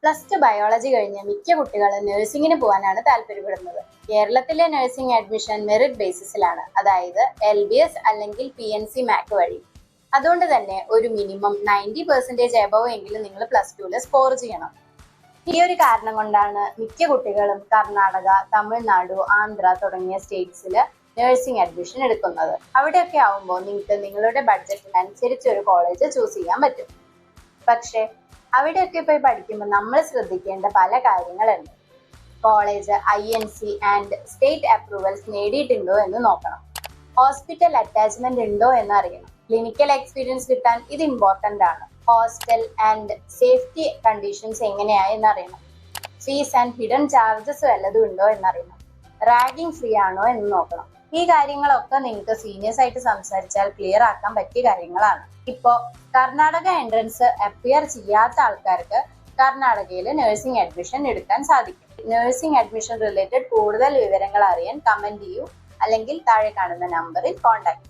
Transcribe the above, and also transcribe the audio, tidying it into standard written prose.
+2 biology കഴിഞ്ഞ് മിക്ക കുട്ടികളും നഴ്സിംഗിന് പോകാനാണ് താല്പര്യപ്പെടുന്നത്. കേരളത്തിലെ നഴ്സിംഗ് അഡ്മിഷൻ മെറിറ്റ് ബേസിസിലാണ്, അതായത് LBS അല്ലെങ്കിൽ PNC മാർക്ക് വഴി. അതുകൊണ്ട് തന്നെ ഒരു മിനിമം 90% എബവ് എങ്കിലും നിങ്ങൾ +2 സ്കോർ ചെയ്യണം. ഈ ഒരു കാരണം കൊണ്ടാണ് മിക്ക കുട്ടികളും കർണാടക, തമിഴ്നാട്, ആന്ധ്ര തുടങ്ങിയ സ്റ്റേറ്റ്സിൽ നഴ്സിംഗ് അഡ്മിഷൻ എടുക്കുന്നത്. അവിടെയൊക്കെ ആവുമ്പോൾ നിങ്ങൾക്ക് നിങ്ങളുടെ ബഡ്ജറ്റിനനുസരിച്ച് ഒരു കോളേജ് ചൂസ് ചെയ്യാൻ പറ്റും. പക്ഷേ അവിടെയൊക്കെ പോയി പഠിക്കുമ്പോൾ നമ്മൾ ശ്രദ്ധിക്കേണ്ട പല കാര്യങ്ങളുണ്ട്. College INC and state approvals നേടിയിട്ടുണ്ടോ എന്ന് നോക്കണം. ഹോസ്പിറ്റൽ അറ്റാച്ച്മെന്റ് ഉണ്ടോ എന്ന് അറിയണം. ക്ലിനിക്കൽ എക്സ്പീരിയൻസ് കിട്ടാൻ ഇത് ഇമ്പോർട്ടൻ്റ് ആണ്. ഹോസ്റ്റൽ ആൻഡ് സേഫ്റ്റി കണ്ടീഷൻസ് എങ്ങനെയായെന്ന് അറിയണം. ഫീസ് ആൻഡ് ഹിഡൻ ചാർജസ് വല്ലതും ഉണ്ടോ എന്നറിയണം. റാഗിങ് ഫ്രീ ആണോ എന്ന് നോക്കണം. ഈ കാര്യങ്ങളൊക്കെ നിങ്ങൾക്ക് സീനിയേഴ്സ് ആയിട്ട് സംസാരിച്ചാൽ ക്ലിയർ ആക്കാൻ പറ്റിയ കാര്യങ്ങളാണ്. ഇപ്പോ കർണാടക എൻട്രൻസ് അപ്പിയർ ചെയ്യാത്ത ആൾക്കാർക്ക് കർണാടകയിൽ നഴ്സിംഗ് അഡ്മിഷൻ എടുക്കാൻ സാധിക്കും. നഴ്സിംഗ് അഡ്മിഷൻ റിലേറ്റഡ് കൂടുതൽ വിവരങ്ങൾ അറിയാൻ കമന്റ് ചെയ്യൂ, അല്ലെങ്കിൽ താഴെ കാണുന്ന നമ്പറിൽ കോൺടാക്ട്